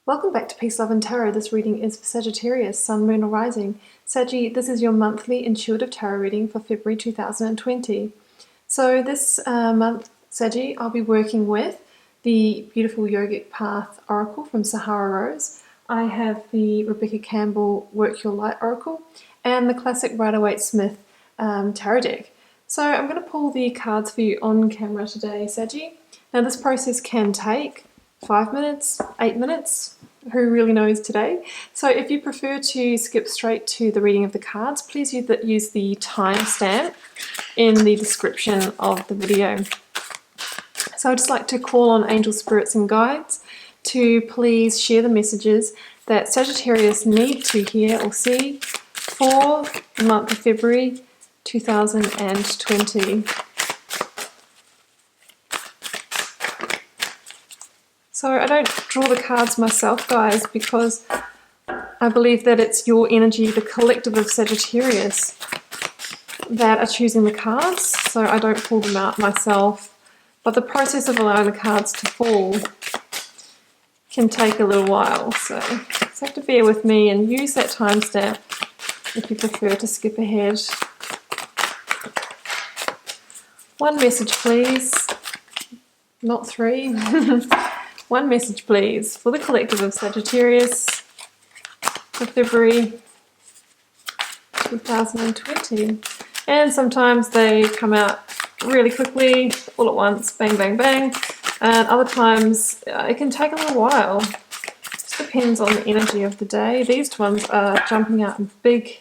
Welcome back to Peace, Love and Tarot. This reading is for Sagittarius, Sun, Moon or Rising. Saggy, this is your monthly intuitive tarot reading for February 2020. So this month, Saggy, I'll be working with the beautiful Yogic Path Oracle from Sahara Rose. I have the Rebecca Campbell Work Your Light Oracle and the classic Rider-Waite-Smith tarot deck. So I'm going to pull the cards for you on camera today, Saggy. Now this process can take 5 minutes, 8 minutes, who really knows today. So if you prefer to skip straight to the reading of the cards, please use the timestamp in the description of the video. So I'd just like to call on angel spirits and guides to please share the messages that Sagittarius need to hear or see for the month of February 2020. So I don't draw the cards myself, guys, because I believe that it's your energy, the collective of Sagittarius, that are choosing the cards. So I don't pull them out myself. But the process of allowing the cards to fall can take a little while. So just have to bear with me and use that timestamp if you prefer to skip ahead. One message, please. Not three. One message, please, for the collective of Sagittarius for February 2020. And sometimes they come out really quickly, all at once, bang, bang, bang. And other times it can take a little while. It just depends on the energy of the day. These ones are jumping out in big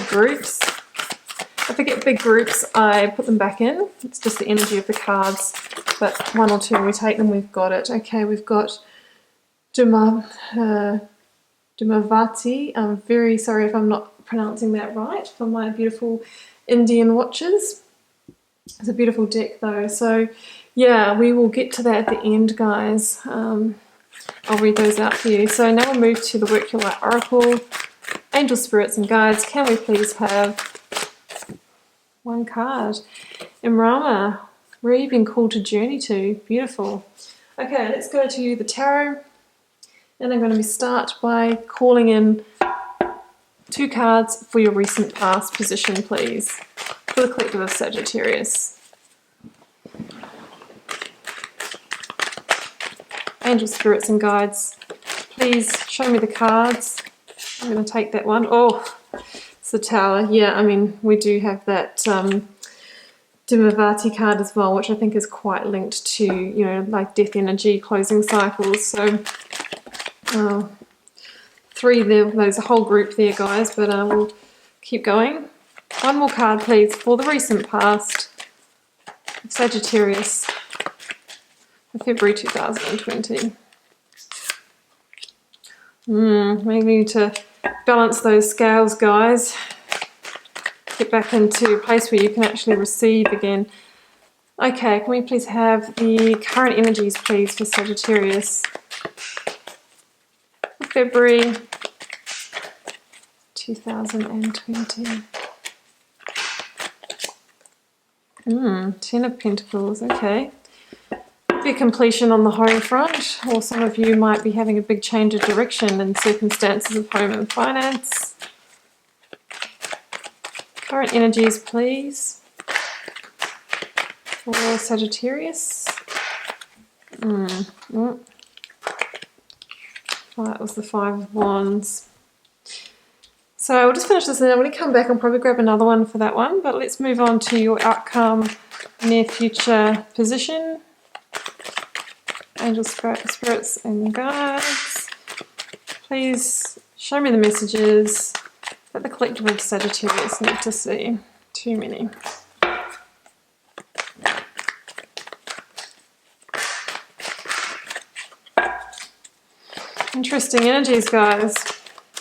groups. If I get big groups, I put them back in. It's just the energy of the cards. But one or two, we take them, we've got it. Okay, we've got Dumavati. I'm very sorry if I'm not pronouncing that right for my beautiful Indian watchers. It's a beautiful deck though. So yeah, we will get to that at the end, guys. I'll read those out for you. So now we'll move to the Work Your Light Oracle. Angel spirits and guides, can we please have one card? Imrama, where have you been called to journey to? Beautiful. Okay, let's go to the tarot. And I'm going to start by calling in 2 cards for your recent past position, please, for the collective of Sagittarius. Angel spirits and guides, please show me the cards. I'm going to take that one. Oh, it's the Tower. Yeah, I mean, we do have that Dumavati card as well, which I think is quite linked to, you know, like death energy, closing cycles. So 3 there, there's a whole group there, guys, but we'll keep going. One more card, please, for the recent past of Sagittarius for February 2020. We need to balance those scales, guys. Get back into a place where you can actually receive again. Okay, can we please have the current energies, please, for Sagittarius for February 2020. 10 of Pentacles, okay. Be completion on the home front, or some of you might be having a big change of direction in circumstances of home and finance. Current energies, please, for Sagittarius. Well, that was the 5 of Wands. So we'll just finish this and then when we come back I'll probably grab another one for that one, but let's move on to your outcome, near future position. Angel spirits and guides, please show me the messages that the collective of Sagittarius need to see. Too many. Interesting energies, guys.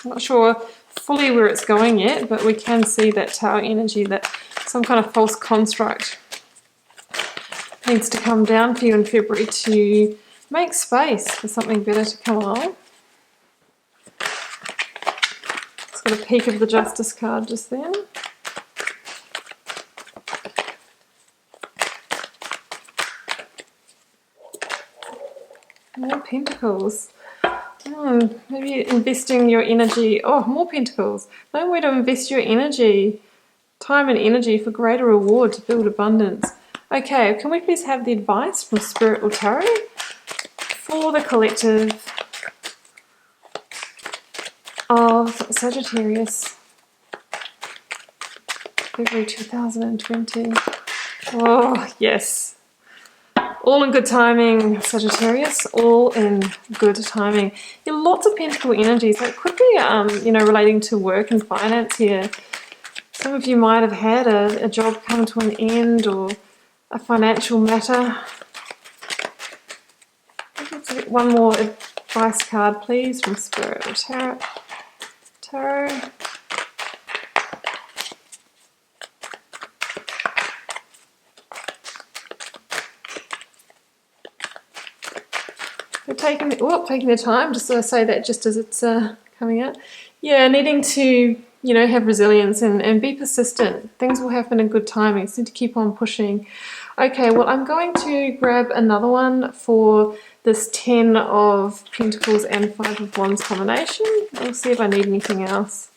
I'm not sure fully where it's going yet, but we can see that Tower energy, that some kind of false construct needs to come down for you in February to make space for something better to come along. It's got a peek of the Justice card just then. More Pentacles. Maybe investing your energy. Oh, more pentacles. Know where to invest your energy. Time and energy for greater reward to build abundance. Okay, can we please have the advice from Spirit or Tarot for the collective of Sagittarius, February 2020. Oh, yes. All in good timing, Sagittarius. All in good timing. Yeah, lots of pentacle energy. So it could be, relating to work and finance here. Some of you might have had a job come to an end or a financial matter. Let's get one more advice card, please, from Spirit or Tarot. They're taking their time, just so I say that just as it's coming out. Yeah, needing to, have resilience and be persistent. Things will happen in good timing, so need to keep on pushing. Okay, well, I'm going to grab another one for this 10 of Pentacles and 5 of Wands combination. I'll see if I need anything else.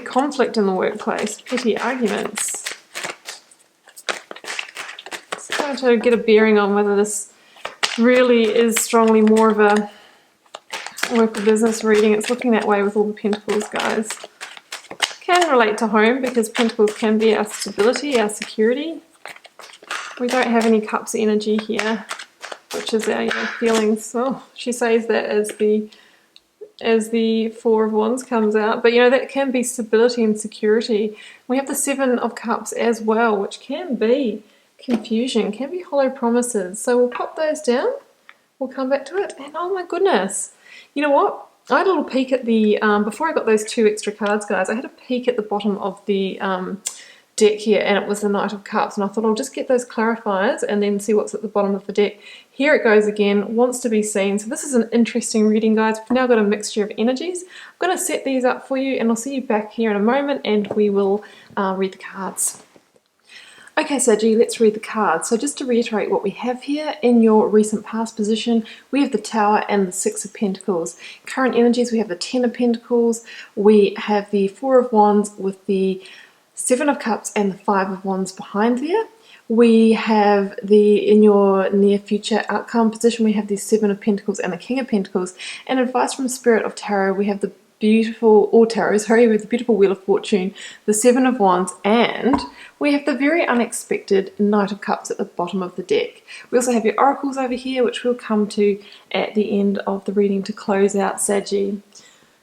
Conflict in the workplace, petty arguments. Just trying to get a bearing on whether this really is strongly more of a work or business reading. It's looking that way with all the pentacles, guys. Can relate to home because pentacles can be our stability, our security. We don't have any cups energy here, which is our feelings. Oh, she says that as the 4 of Wands comes out, but that can be stability and security. We have the 7 of Cups as well, which can be confusion, can be hollow promises. So we'll pop those down, we'll come back to it, and oh my goodness, you know what? I had a little peek at the, before I got those 2 extra cards, guys, I had a peek at the bottom of the deck here, and it was the Knight of Cups, and I thought I'll just get those clarifiers and then see what's at the bottom of the deck. Here it goes again, wants to be seen. So this is an interesting reading, guys. We've now got a mixture of energies. I'm going to set these up for you, and I'll see you back here in a moment, and we will read the cards. Okay, Saggy, let's read the cards. So just to reiterate what we have here, in your recent past position, we have the Tower and the 6 of Pentacles. Current energies, we have the 10 of Pentacles, we have the 4 of Wands with the 7 of Cups and the 5 of Wands behind there. We have in your near future outcome position, we have the 7 of Pentacles and the King of Pentacles. And advice from Spirit of Tarot, we have the beautiful, with the beautiful Wheel of Fortune, the 7 of Wands, and we have the very unexpected Knight of Cups at the bottom of the deck. We also have your oracles over here, which we'll come to at the end of the reading to close out, Saggy.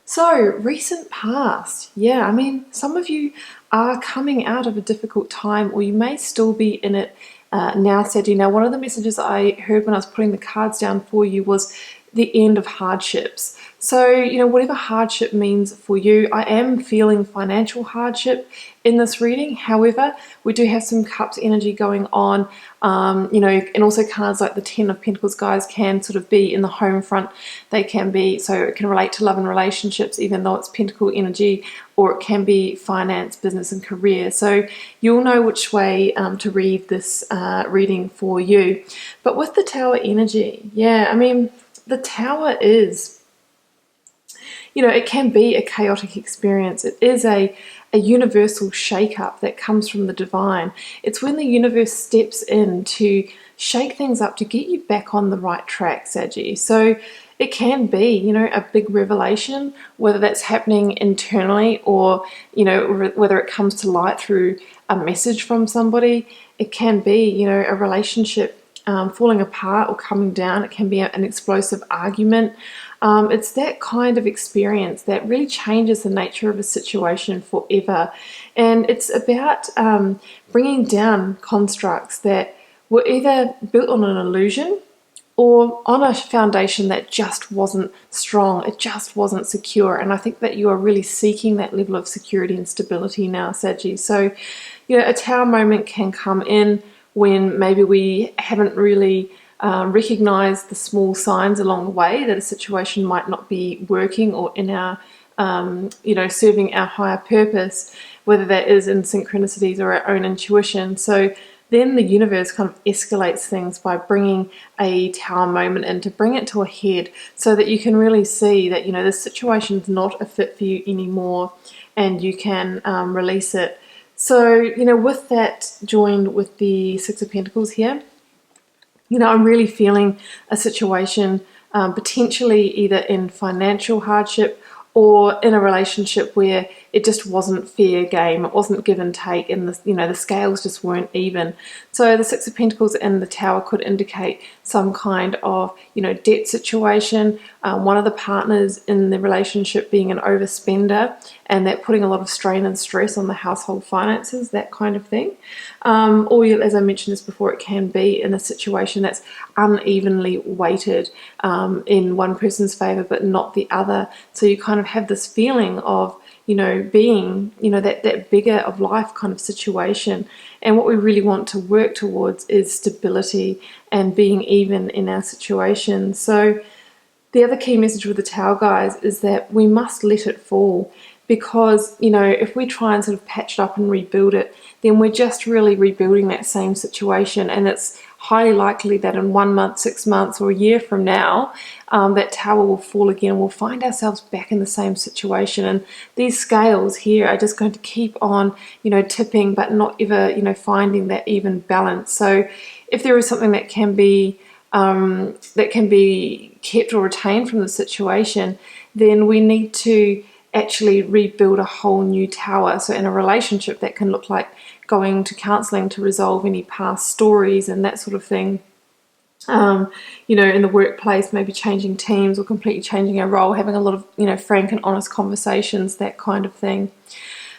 So, recent past. Yeah, I mean, some of you are coming out of a difficult time, or you may still be in it now, Saggy. Now, one of the messages I heard when I was putting the cards down for you was the end of hardships. So, whatever hardship means for you, I am feeling financial hardship in this reading. However, we do have some Cups energy going on, and also cards like the 10 of Pentacles, guys, can sort of be in the home front. They can be, so it can relate to love and relationships, even though it's Pentacle energy, or it can be finance, business, and career. So you'll know which way to read this reading for you. But with the Tower energy, yeah, I mean, the Tower is, it can be a chaotic experience. It is a universal shake-up that comes from the divine. It's when the universe steps in to shake things up to get you back on the right track, Saggy. So it can be, a big revelation, whether that's happening internally or, whether it comes to light through a message from somebody. It can be, a relationship falling apart or coming down. It can be an explosive argument. It's that kind of experience that really changes the nature of a situation forever. And it's about bringing down constructs that were either built on an illusion or on a foundation that just wasn't strong, it just wasn't secure. And I think that you are really seeking that level of security and stability now, Saggy. So, a Tower moment can come in when maybe we haven't really recognized the small signs along the way that a situation might not be working or in our serving our higher purpose, whether that is in synchronicities or our own intuition. So then the universe kind of escalates things by bringing a tower moment in to bring it to a head, so that you can really see that, this situation is not a fit for you anymore, and you can release it. So, with that joined with the Six of Pentacles here, I'm really feeling a situation potentially either in financial hardship or in a relationship where it just wasn't fair game. It wasn't give and take, and the scales just weren't even. So the Six of Pentacles in the Tower could indicate some kind of debt situation, one of the partners in the relationship being an overspender, and that putting a lot of strain and stress on the household finances, that kind of thing. Or, as I mentioned this before, it can be in a situation that's unevenly weighted in one person's favor but not the other. So you kind of have this feeling of being that bigger of life kind of situation. And what we really want to work towards is stability and being even in our situation. So the other key message with the Tower, guys, is that we must let it fall, because if we try and sort of patch it up and rebuild it, then we're just really rebuilding that same situation, and it's highly likely that in 1 month, 6 months, or a year from now, that tower will fall again. We'll find ourselves back in the same situation, and these scales here are just going to keep on tipping, but not ever finding that even balance. So if there is something that can be kept or retained from the situation, then we need to actually rebuild a whole new tower. So in a relationship, that can look like going to counseling to resolve any past stories and that sort of thing. In the workplace, maybe changing teams or completely changing our role, having a lot of frank and honest conversations, that kind of thing.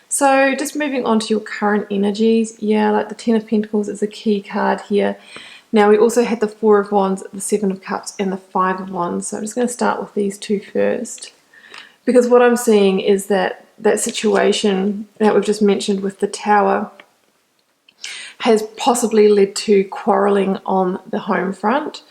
So just moving on to your current energies, like the Ten of Pentacles is a key card here. Now we also had the Four of Wands, the Seven of Cups, and the Five of Wands. So I'm just going to start with these two first, because what I'm seeing is that situation that we've just mentioned with the Tower has possibly led to quarrelling on the home front.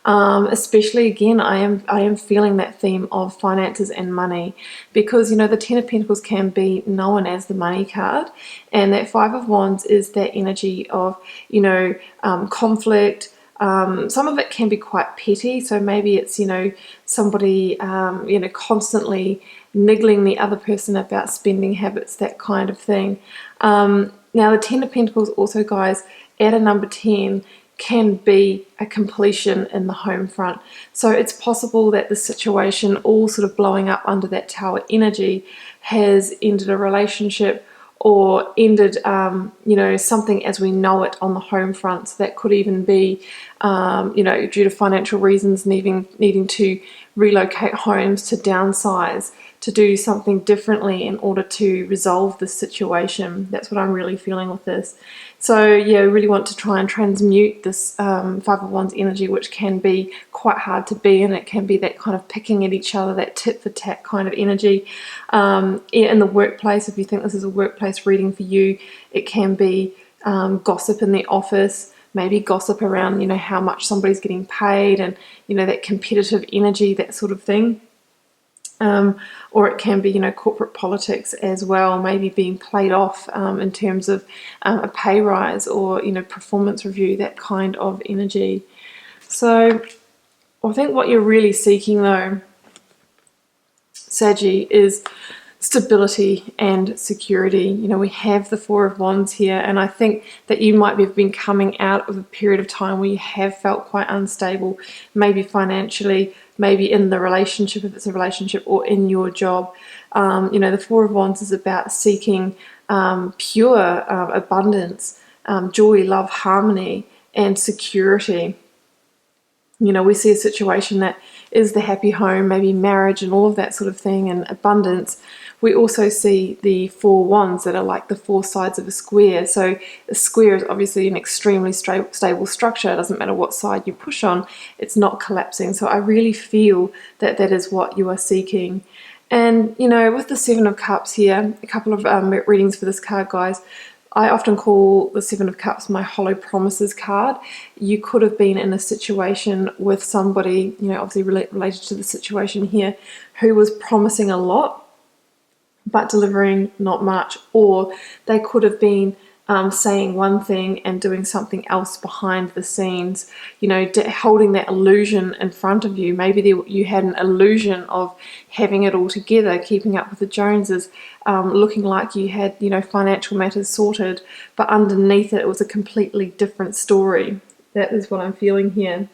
Especially, again, I am feeling that theme of finances and money, because the Ten of Pentacles can be known as the money card, and that Five of Wands is that energy of conflict. Some of it can be quite petty, so maybe it's somebody constantly niggling the other person about spending habits, that kind of thing. Now the Ten of Pentacles also, guys, at a number 10 can be a completion in the home front. So it's possible that the situation, all sort of blowing up under that Tower energy, has ended a relationship or ended something as we know it on the home front. So that could even be due to financial reasons, needing to relocate homes, to downsize, to do something differently in order to resolve this situation. That's what I'm really feeling with this. So we really want to try and transmute this Five of Wands energy, which can be quite hard to be, and it can be that kind of picking at each other, that tit for tat kind of energy. In the workplace, if you think this is a workplace reading for you, it can be gossip in the office, maybe gossip around how much somebody's getting paid, and that competitive energy, that sort of thing. Or it can be corporate politics as well, maybe being played off in terms of a pay rise or performance review, that kind of energy. So I think what you're really seeking, though, Saggy, is stability and security. We have the Four of Wands here, and I think that you might have been coming out of a period of time where you have felt quite unstable, maybe financially, maybe in the relationship, if it's a relationship, or in your job. The Four of Wands is about seeking pure abundance, joy, love, harmony, and security. We see a situation that is the happy home, maybe marriage and all of that sort of thing, and abundance. We also see the Four Wands that are like the four sides of a square. So a square is obviously an extremely stable structure. It doesn't matter what side you push on, it's not collapsing. So I really feel that that is what you are seeking. And, with the Seven of Cups here, a couple of readings for this card, guys. I often call the Seven of Cups my hollow promises card. You could have been in a situation with somebody, obviously related to the situation here, who was promising a lot, but delivering not much. Or they could have been saying one thing and doing something else behind the scenes, holding that illusion in front of you. Maybe you had an illusion of having it all together, keeping up with the Joneses, looking like you had, financial matters sorted, but underneath it was a completely different story. That is what I'm feeling here.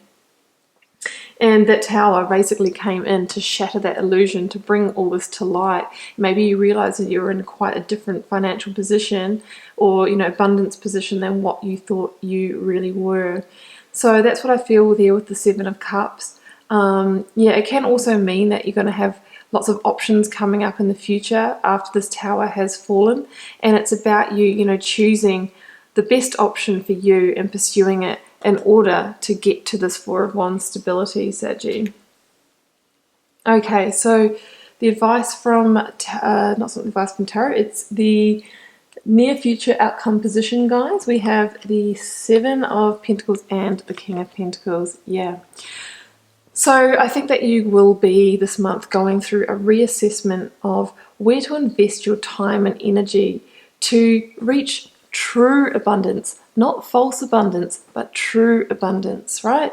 And that tower basically came in to shatter that illusion, to bring all this to light. Maybe you realize that you're in quite a different financial position or, abundance position than what you thought you really were. So that's what I feel there with the Seven of Cups. It can also mean that you're going to have lots of options coming up in the future after this tower has fallen. And it's about you, choosing the best option for you and pursuing it in order to get to this Four of Wands stability, Saggy. Okay, so the advice from, not the advice from tarot, it's the near future outcome position, guys. We have the Seven of Pentacles and the King of Pentacles. Yeah. So I think that you will be this month going through a reassessment of where to invest your time and energy to reach true abundance, not false abundance, but true abundance, right?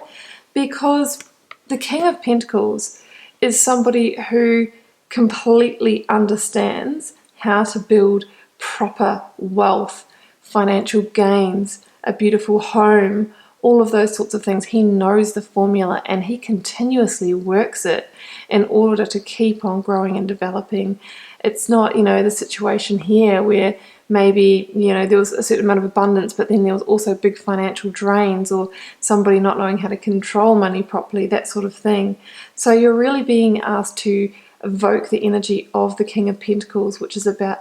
Because the King of Pentacles is somebody who completely understands how to build proper wealth, financial gains, a beautiful home, all of those sorts of things. He knows the formula and he continuously works it in order to keep on growing and developing. It's not, the situation here where maybe, there was a certain amount of abundance, but then there was also big financial drains or somebody not knowing how to control money properly, that sort of thing. So you're really being asked to evoke the energy of the King of Pentacles, which is about,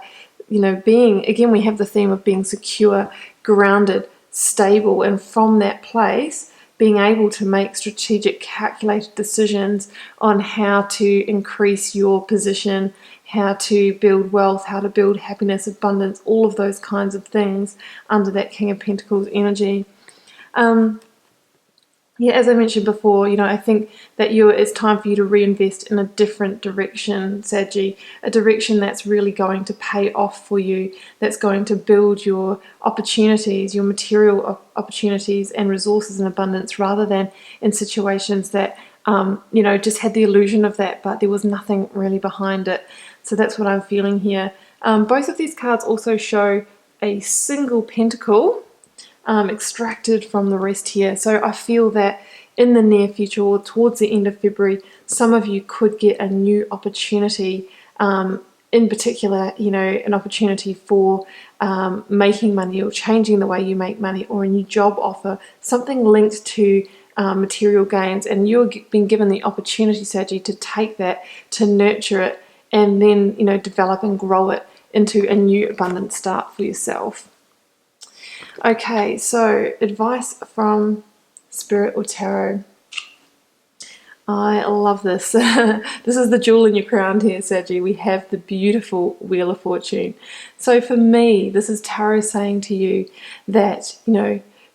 being, again, we have the theme of being secure, grounded, stable, and from that place being able to make strategic, calculated decisions on how to increase your position, how to build wealth, how to build happiness, abundance, all of those kinds of things under that King of Pentacles energy. As I mentioned before, I think that it's time for you to reinvest in a different direction, Saggy, a direction that's really going to pay off for you, that's going to build your opportunities, your material opportunities and resources in abundance, rather than in situations that, just had the illusion of that, but there was nothing really behind it. So that's what I'm feeling here. Both of these cards also show a single pentacle extracted from the rest here. So I feel that in the near future or towards the end of February, some of you could get a new opportunity, in particular, an opportunity for making money or changing the way you make money, or a new job offer, something linked to material gains, and you're being given the opportunity, Saggy, to take that, to nurture it, and then, develop and grow it into a new abundant start for yourself. Okay, so advice from Spirit or Tarot. I love this. This is the jewel in your crown here, Saggy. We have the beautiful Wheel of Fortune. So for me, this is Tarot saying to you that,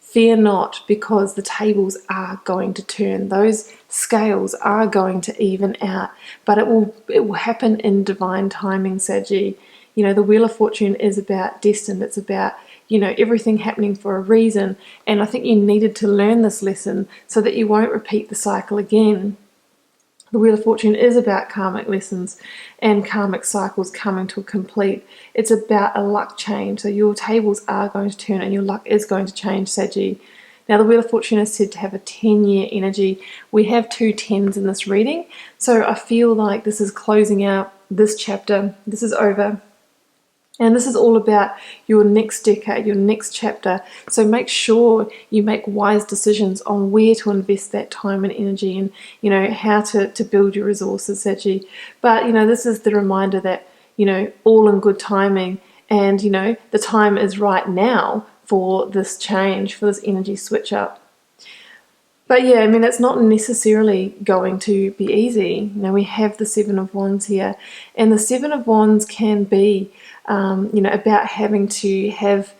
fear not, because the tables are going to turn. Those scales are going to even out, but it will happen in divine timing, Saggy. The Wheel of Fortune is about destined. It's about, everything happening for a reason. And I think you needed to learn this lesson so that you won't repeat the cycle again. The Wheel of Fortune is about karmic lessons and karmic cycles coming to a complete. It's about a luck change. So your tables are going to turn and your luck is going to change, Saggy. Now, the Wheel of Fortune is said to have a 10-year energy. We have 2 10s in this reading. So I feel like this is closing out this chapter. This is over. And this is all about your next decade, your next chapter. So make sure you make wise decisions on where to invest that time and energy, and, how to build your resources, Saggy. But, this is the reminder that, all in good timing, and, the time is right now for this change, for this energy switch up. But yeah, it's not necessarily going to be easy. We have the Seven of Wands here, and the Seven of Wands can be, about having to have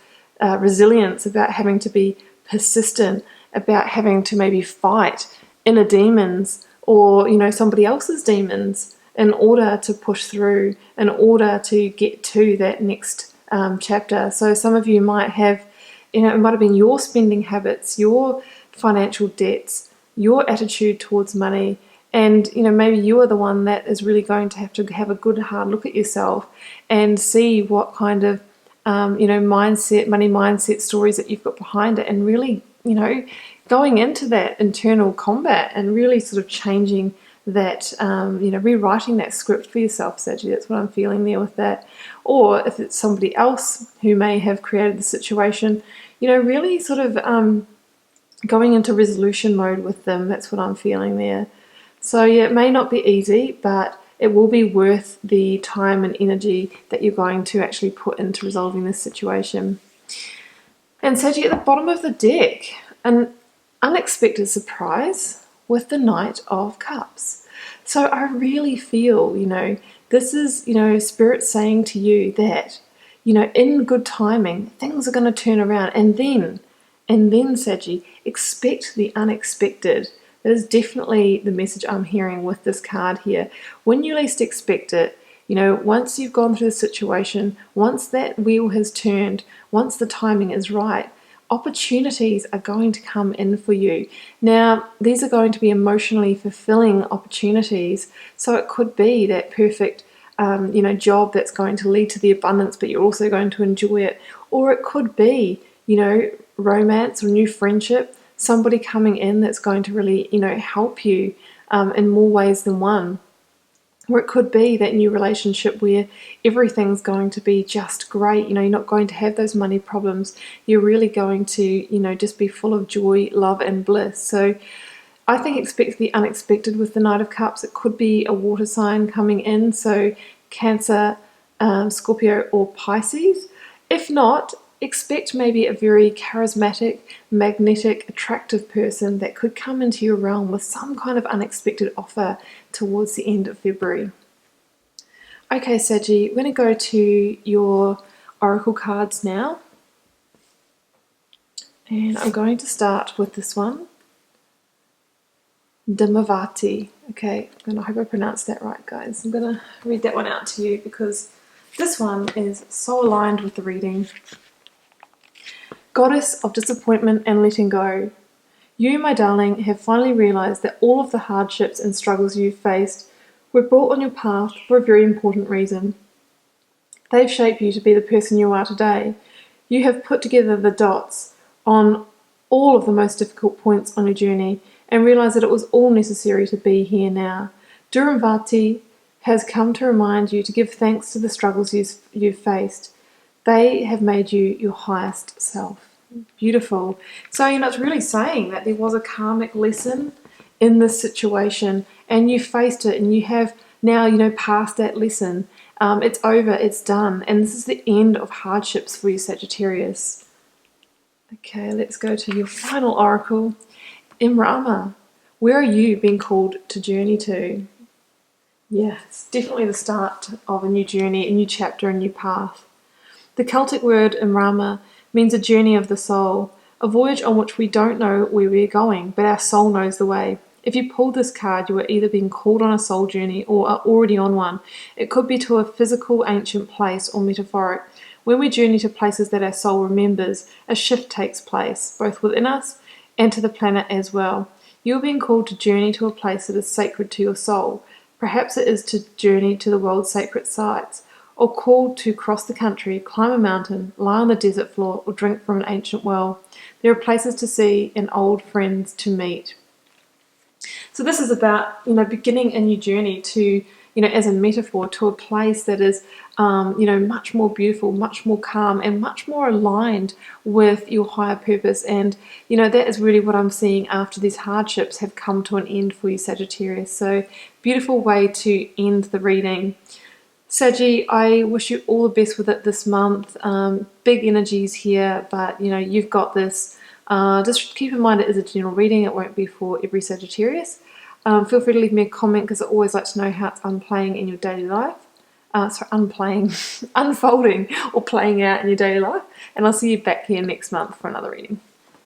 resilience, about having to be persistent, about having to maybe fight inner demons or, somebody else's demons. in order to push through, in order to get to that next chapter. So some of you might have, it might have been your spending habits, your financial debts, your attitude towards money, and maybe you are the one that is really going to have a good hard look at yourself and see what kind of money mindset stories that you've got behind it, and really going into that internal combat and really sort of changing that, rewriting that script for yourself, Saggy. That's what I'm feeling there with that. Or if it's somebody else who may have created the situation, really sort of going into resolution mode with them. That's what I'm feeling there. So yeah, it may not be easy, but it will be worth the time and energy that you're going to actually put into resolving this situation. And Saggy, at the bottom of the deck, an unexpected surprise with the Knight of Cups. So I really feel, this is, Spirit saying to you that, in good timing, things are going to turn around. And then, Saggy, expect the unexpected. That is definitely the message I'm hearing with this card here. When you least expect it, once you've gone through the situation, once that wheel has turned, once the timing is right, opportunities are going to come in for you. Now, these are going to be emotionally fulfilling opportunities. So it could be that perfect, job that's going to lead to the abundance, but you're also going to enjoy it. Or it could be, romance or new friendship, somebody coming in that's going to really, help you in more ways than one. Or it could be that new relationship where everything's going to be just great. You're not going to have those money problems. You're really going to, just be full of joy, love, and bliss. So I think expect the unexpected with the Knight of Cups. It could be a water sign coming in, so Cancer, Scorpio, or Pisces. If not, expect maybe a very charismatic, magnetic, attractive person that could come into your realm with some kind of unexpected offer towards the end of February. Okay, Saggy, we're going to go to your oracle cards now. And I'm going to start with this one. Dimavati. Okay, I hope I pronounced that right, guys. I'm going to read that one out to you because this one is so aligned with the reading. Goddess of disappointment and letting go. You, my darling, have finally realized that all of the hardships and struggles you've faced were brought on your path for a very important reason. They've shaped you to be the person you are today. You have put together the dots on all of the most difficult points on your journey and realized that it was all necessary to be here now. Duramvati has come to remind you to give thanks to the struggles you've faced. They have made you your highest self. Beautiful. So, it's really saying that there was a karmic lesson in this situation and you faced it and you have now, passed that lesson. It's over, it's done. And this is the end of hardships for you, Sagittarius. Okay, let's go to your final oracle. Imrama, where are you being called to journey to? Yeah, it's definitely the start of a new journey, a new chapter, a new path. The Celtic word Imrama means a journey of the soul, a voyage on which we don't know where we're going, but our soul knows the way. If you pulled this card, you are either being called on a soul journey or are already on one. It could be to a physical, ancient place or metaphoric. When we journey to places that our soul remembers, a shift takes place, both within us and to the planet as well. You are being called to journey to a place that is sacred to your soul. Perhaps it is to journey to the world's sacred sites, or called to cross the country, climb a mountain, lie on the desert floor, or drink from an ancient well. There are places to see and old friends to meet. So this is about, beginning a new journey to, as a metaphor, to a place that is, much more beautiful, much more calm, and much more aligned with your higher purpose. And, that is really what I'm seeing after these hardships have come to an end for you, Sagittarius. So beautiful way to end the reading. Saggy, I wish you all the best with it this month. Big energies here, but you've got this. Just keep in mind it is a general reading. It won't be for every Sagittarius. Feel free to leave me a comment because I always like to know how it's unplaying in your daily life. Unfolding or playing out in your daily life. And I'll see you back here next month for another reading.